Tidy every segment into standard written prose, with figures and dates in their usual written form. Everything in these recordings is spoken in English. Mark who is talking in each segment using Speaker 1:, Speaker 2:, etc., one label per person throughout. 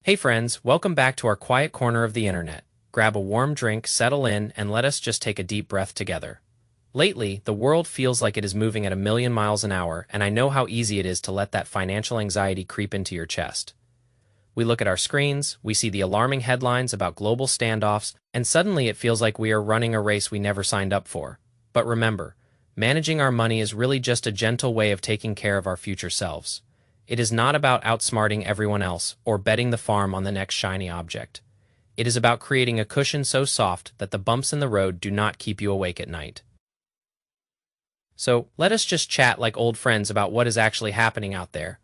Speaker 1: Hey friends, welcome back to our quiet corner of the internet. Grab a warm drink, settle in, and let us just take a deep breath together. Lately, the world feels like it is moving at a million miles an hour, and I know how easy it is to let that financial anxiety creep into your chest. We look at our screens, we see the alarming headlines about global standoffs, and suddenly it feels like we are running a race we never signed up for. But remember, managing our money is really just a gentle way of taking care of our future selves. It is not about outsmarting everyone else or betting the farm on the next shiny object. It is about creating a cushion so soft that the bumps in the road do not keep you awake at night. So, let us just chat like old friends about what is actually happening out there,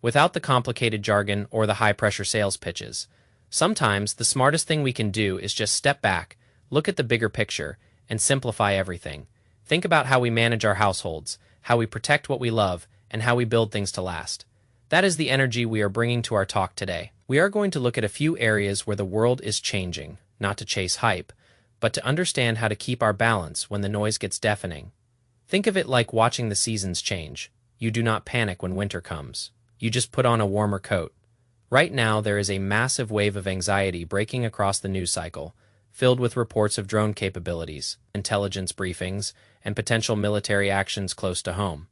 Speaker 1: without the complicated jargon or the high-pressure sales pitches. Sometimes, the smartest thing we can do is just step back, look at the bigger picture, and simplify everything. Think about how we manage our households, how we protect what we love, and how we build things to last. That is the energy we are bringing to our talk today. We are going to look at a few areas where the world is changing, not to chase hype, but to understand how to keep our balance when the noise gets deafening. Think of it like watching the seasons change. You do not panic when winter comes. You just put on a warmer coat. Right now, there is a massive wave of anxiety breaking across the news cycle, filled with reports of drone capabilities, intelligence briefings, and potential military actions close to home.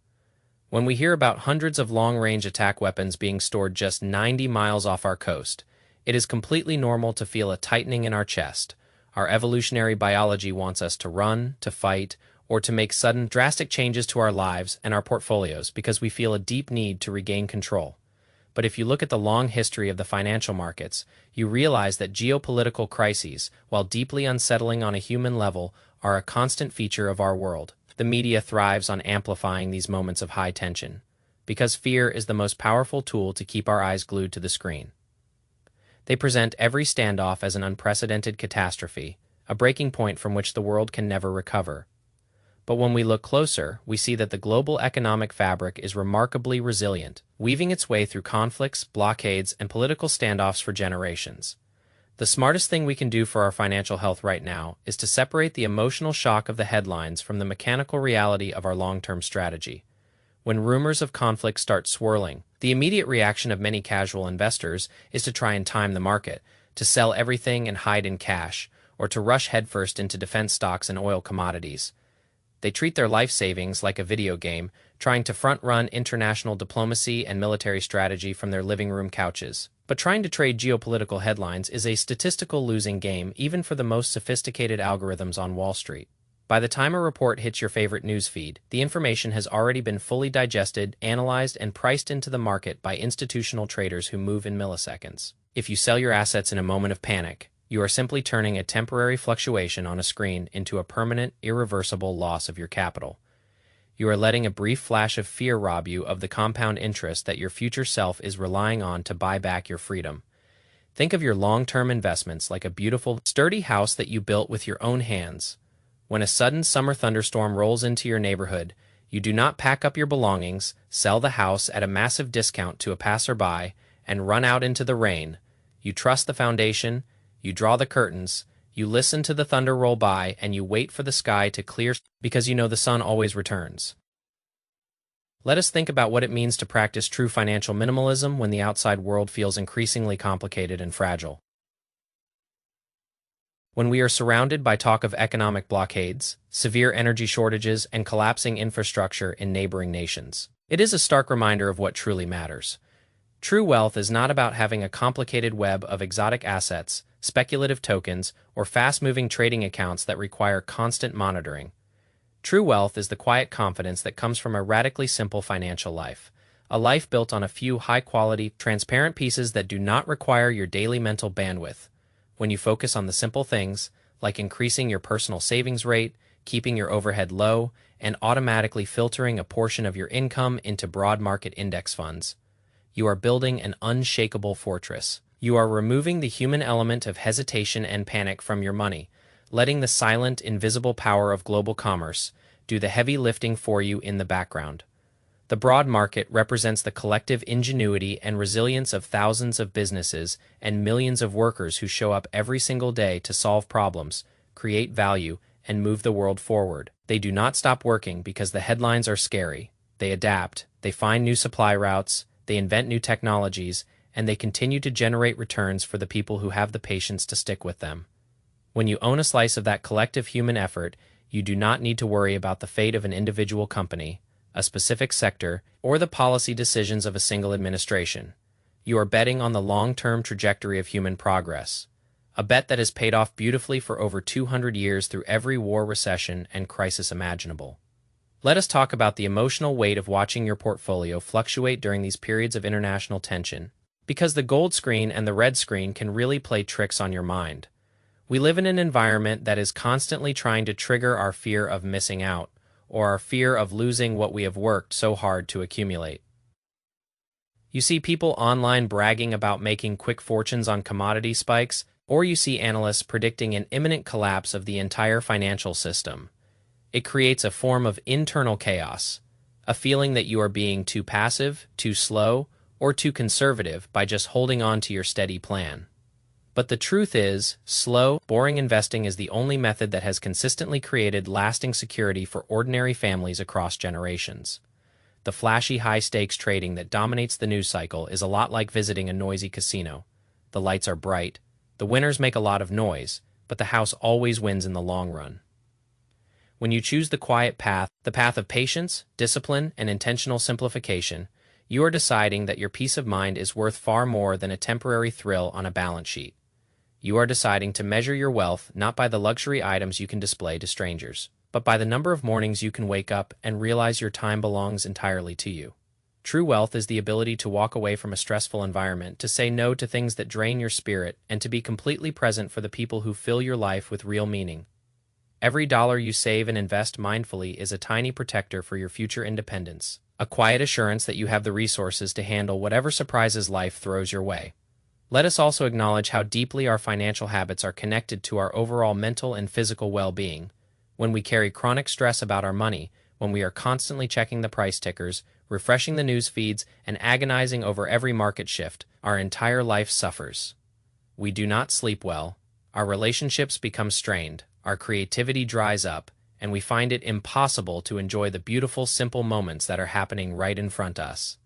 Speaker 1: When we hear about hundreds of long-range attack weapons being stored just 90 miles off our coast, it is completely normal to feel a tightening in our chest. Our evolutionary biology wants us to run, to fight, or to make sudden, drastic changes to our lives and our portfolios because we feel a deep need to regain control. But if you look at the long history of the financial markets, you realize that geopolitical crises, while deeply unsettling on a human level, are a constant feature of our world. The media thrives on amplifying these moments of high tension, because fear is the most powerful tool to keep our eyes glued to the screen. They present every standoff as an unprecedented catastrophe, a breaking point from which the world can never recover. But when we look closer, we see that the global economic fabric is remarkably resilient, weaving its way through conflicts, blockades, and political standoffs for generations. The smartest thing we can do for our financial health right now is to separate the emotional shock of the headlines from the mechanical reality of our long-term strategy. When rumors of conflict start swirling, the immediate reaction of many casual investors is to try and time the market, to sell everything and hide in cash, or to rush headfirst into defense stocks and oil commodities. They treat their life savings like a video game, trying to front-run international diplomacy and military strategy from their living room couches. But trying to trade geopolitical headlines is a statistical losing game even for the most sophisticated algorithms on Wall Street. By the time a report hits your favorite news feed, the information has already been fully digested, analyzed, and priced into the market by institutional traders who move in milliseconds. If you sell your assets in a moment of panic, you are simply turning a temporary fluctuation on a screen into a permanent, irreversible loss of your capital. You are letting a brief flash of fear rob you of the compound interest that your future self is relying on to buy back your freedom. Think of your long-term investments like a beautiful, sturdy house that you built with your own hands. When a sudden summer thunderstorm rolls into your neighborhood, you do not pack up your belongings, sell the house at a massive discount to a passerby, and run out into the rain. You trust the foundation, you draw the curtains, you listen to the thunder roll by, and you wait for the sky to clear because you know the sun always returns. Let us think about what it means to practice true financial minimalism when the outside world feels increasingly complicated and fragile. When we are surrounded by talk of economic blockades, severe energy shortages, and collapsing infrastructure in neighboring nations, it is a stark reminder of what truly matters. True wealth is not about having a complicated web of exotic assets, speculative tokens, or fast-moving trading accounts that require constant monitoring. True wealth is the quiet confidence that comes from a radically simple financial life, a life built on a few high-quality, transparent pieces that do not require your daily mental bandwidth. When you focus on the simple things, like increasing your personal savings rate, keeping your overhead low, and automatically filtering a portion of your income into broad market index funds, you are building an unshakable fortress. You are removing the human element of hesitation and panic from your money, letting the silent, invisible power of global commerce do the heavy lifting for you in the background. The broad market represents the collective ingenuity and resilience of thousands of businesses and millions of workers who show up every single day to solve problems, create value, and move the world forward. They do not stop working because the headlines are scary. They adapt, they find new supply routes, they invent new technologies, and they continue to generate returns for the people who have the patience to stick with them. When you own a slice of that collective human effort, you do not need to worry about the fate of an individual company, a specific sector, or the policy decisions of a single administration. You are betting on the long-term trajectory of human progress, a bet that has paid off beautifully for over 200 years through every war, recession, and crisis imaginable. Let us talk about the emotional weight of watching your portfolio fluctuate during these periods of international tension, because the gold screen and the red screen can really play tricks on your mind. We live in an environment that is constantly trying to trigger our fear of missing out, or our fear of losing what we have worked so hard to accumulate. You see people online bragging about making quick fortunes on commodity spikes, or you see analysts predicting an imminent collapse of the entire financial system. It creates a form of internal chaos, a feeling that you are being too passive, too slow, or too conservative by just holding on to your steady plan. But the truth is, slow, boring investing is the only method that has consistently created lasting security for ordinary families across generations. The flashy high-stakes trading that dominates the news cycle is a lot like visiting a noisy casino. The lights are bright, the winners make a lot of noise, but the house always wins in the long run. When you choose the quiet path, the path of patience, discipline, and intentional simplification, you are deciding that your peace of mind is worth far more than a temporary thrill on a balance sheet. You are deciding to measure your wealth not by the luxury items you can display to strangers, but by the number of mornings you can wake up and realize your time belongs entirely to you. True wealth is the ability to walk away from a stressful environment, to say no to things that drain your spirit, and to be completely present for the people who fill your life with real meaning. Every dollar you save and invest mindfully is a tiny protector for your future independence, a quiet assurance that you have the resources to handle whatever surprises life throws your way. Let us also acknowledge how deeply our financial habits are connected to our overall mental and physical well-being. When we carry chronic stress about our money, when we are constantly checking the price tickers, refreshing the news feeds, and agonizing over every market shift, our entire life suffers. We do not sleep well, our relationships become strained, our creativity dries up, and we find it impossible to enjoy the beautiful, simple moments that are happening right in front of us.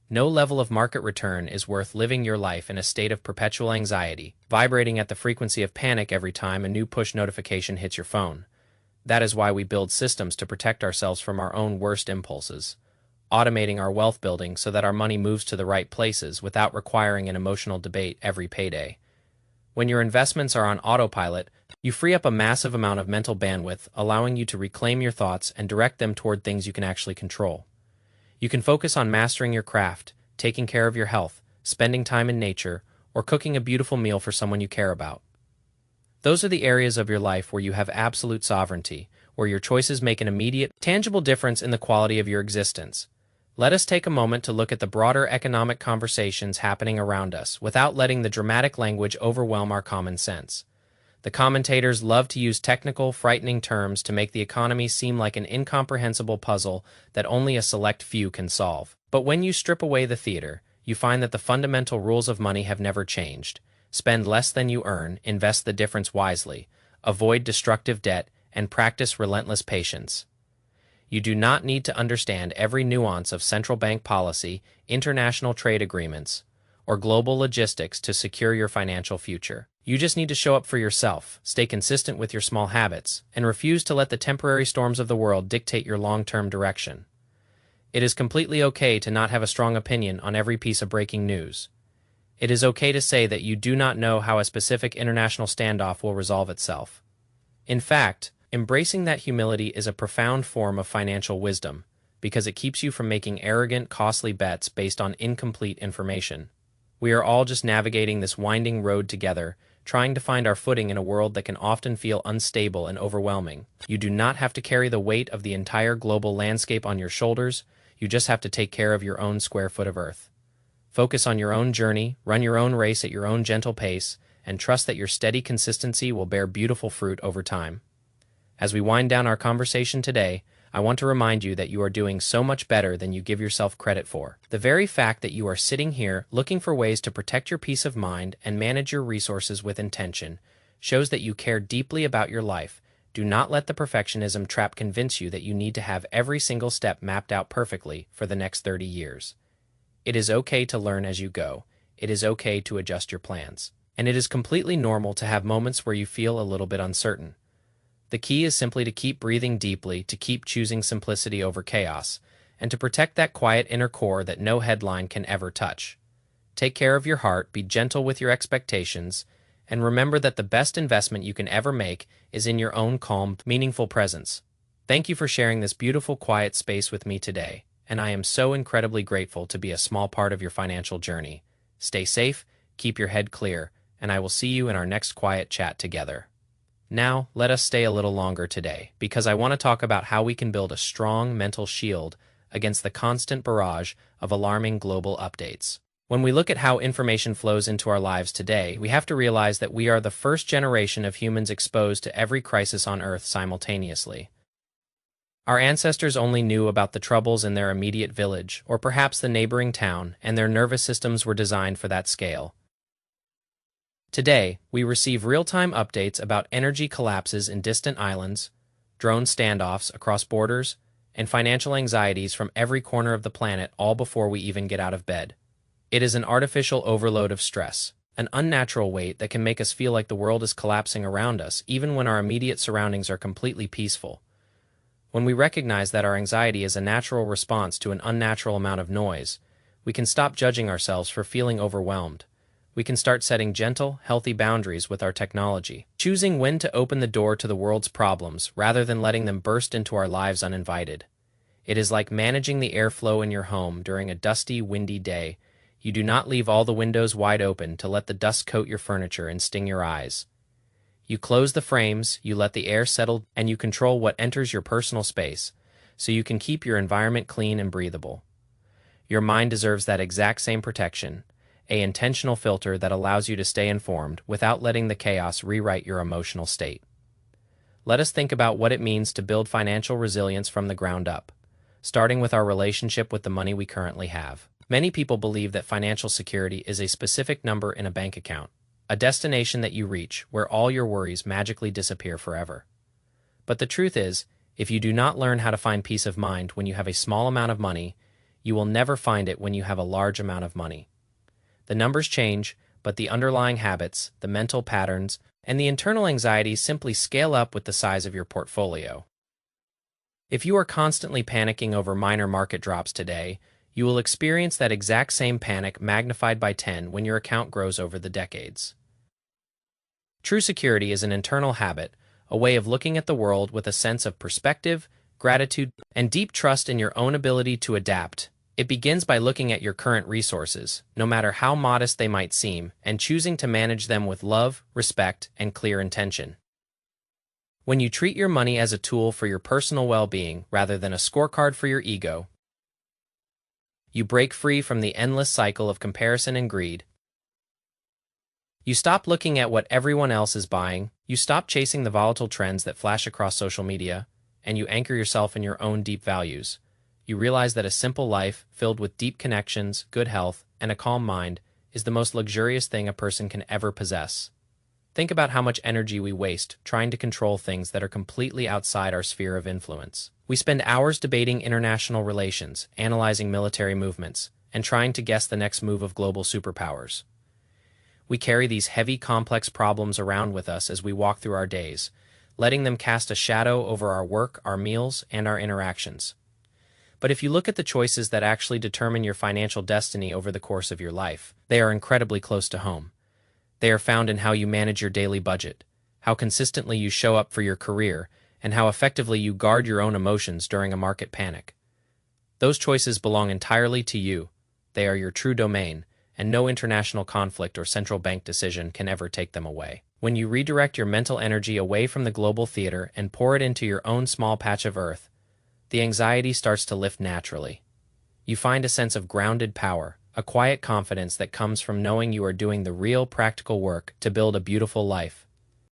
Speaker 1: No level of market return is worth living your life in a state of perpetual anxiety, vibrating at the frequency of panic every time a new push notification hits your phone. That is why we build systems to protect ourselves from our own worst impulses, automating our wealth building so that our money moves to the right places without requiring an emotional debate every payday. When your investments are on autopilot, you free up a massive amount of mental bandwidth, allowing you to reclaim your thoughts and direct them toward things you can actually control. You can focus on mastering your craft, taking care of your health, spending time in nature, or cooking a beautiful meal for someone you care about. Those are the areas of your life where you have absolute sovereignty, where your choices make an immediate, tangible difference in the quality of your existence. Let us take a moment to look at the broader economic conversations happening around us without letting the dramatic language overwhelm our common sense. The commentators love to use technical, frightening terms to make the economy seem like an incomprehensible puzzle that only a select few can solve. But when you strip away the theater, you find that the fundamental rules of money have never changed. Spend less than you earn, invest the difference wisely, avoid destructive debt, and practice relentless patience. You do not need to understand every nuance of central bank policy, international trade agreements, or global logistics to secure your financial future. You just need to show up for yourself, stay consistent with your small habits, and refuse to let the temporary storms of the world dictate your long-term direction. It is completely okay to not have a strong opinion on every piece of breaking news. It is okay to say that you do not know how a specific international standoff will resolve itself. In fact, embracing that humility is a profound form of financial wisdom, because it keeps you from making arrogant, costly bets based on incomplete information. We are all just navigating this winding road together, trying to find our footing in a world that can often feel unstable and overwhelming. You do not have to carry the weight of the entire global landscape on your shoulders, you just have to take care of your own square foot of earth. Focus on your own journey, run your own race at your own gentle pace, and trust that your steady consistency will bear beautiful fruit over time. As we wind down our conversation today, I want to remind you that you are doing so much better than you give yourself credit for. The very fact that you are sitting here looking for ways to protect your peace of mind and manage your resources with intention shows that you care deeply about your life. Do not let the perfectionism trap convince you that you need to have every single step mapped out perfectly for the next 30 years. It is okay to learn as you go. it is okay to adjust your plans. And it is completely normal to have moments where you feel a little bit uncertain. The key is simply to keep breathing deeply, to keep choosing simplicity over chaos, and to protect that quiet inner core that no headline can ever touch. Take care of your heart, be gentle with your expectations, and remember that the best investment you can ever make is in your own calm, meaningful presence. Thank you for sharing this beautiful, quiet space with me today, and I am so incredibly grateful to be a small part of your financial journey. Stay safe, keep your head clear, and I will see you in our next quiet chat together. Now, let us stay a little longer today, because I want to talk about how we can build a strong mental shield against the constant barrage of alarming global updates. When we look at how information flows into our lives today, we have to realize that we are the first generation of humans exposed to every crisis on Earth simultaneously. Our ancestors only knew about the troubles in their immediate village, or perhaps the neighboring town, and their nervous systems were designed for that scale. Today, we receive real-time updates about energy collapses in distant islands, drone standoffs across borders, and financial anxieties from every corner of the planet, all before we even get out of bed. It is an artificial overload of stress, an unnatural weight that can make us feel like the world is collapsing around us, even when our immediate surroundings are completely peaceful. When we recognize that our anxiety is a natural response to an unnatural amount of noise, we can stop judging ourselves for feeling overwhelmed. We can start setting gentle, healthy boundaries with our technology, choosing when to open the door to the world's problems rather than letting them burst into our lives uninvited. It is like managing the airflow in your home during a dusty, windy day. You do not leave all the windows wide open to let the dust coat your furniture and sting your eyes. You close the frames, you let the air settle, and you control what enters your personal space, so you can keep your environment clean and breathable. Your mind deserves that exact same protection, an intentional filter that allows you to stay informed without letting the chaos rewrite your emotional state. Let us think about what it means to build financial resilience from the ground up, starting with our relationship with the money we currently have. Many people believe that financial security is a specific number in a bank account, a destination that you reach where all your worries magically disappear forever. But the truth is, if you do not learn how to find peace of mind when you have a small amount of money, you will never find it when you have a large amount of money. The numbers change, but the underlying habits, the mental patterns, and the internal anxieties simply scale up with the size of your portfolio. If you are constantly panicking over minor market drops today, you will experience that exact same panic magnified by 10 when your account grows over the decades. True security is an internal habit, a way of looking at the world with a sense of perspective, gratitude, and deep trust in your own ability to adapt. It begins by looking at your current resources, no matter how modest they might seem, and choosing to manage them with love, respect, and clear intention. When you treat your money as a tool for your personal well-being rather than a scorecard for your ego, you break free from the endless cycle of comparison and greed. You stop looking at what everyone else is buying, you stop chasing the volatile trends that flash across social media, and you anchor yourself in your own deep values. You realize that a simple life, filled with deep connections, good health, and a calm mind, is the most luxurious thing a person can ever possess. Think about how much energy we waste trying to control things that are completely outside our sphere of influence. We spend hours debating international relations, analyzing military movements, and trying to guess the next move of global superpowers. We carry these heavy, complex problems around with us as we walk through our days, letting them cast a shadow over our work, our meals, and our interactions. But if you look at the choices that actually determine your financial destiny over the course of your life, they are incredibly close to home. They are found in how you manage your daily budget, how consistently you show up for your career, and how effectively you guard your own emotions during a market panic. Those choices belong entirely to you. They are your true domain, and no international conflict or central bank decision can ever take them away. When you redirect your mental energy away from the global theater and pour it into your own small patch of earth, the anxiety starts to lift naturally. You find a sense of grounded power, a quiet confidence that comes from knowing you are doing the real practical work to build a beautiful life.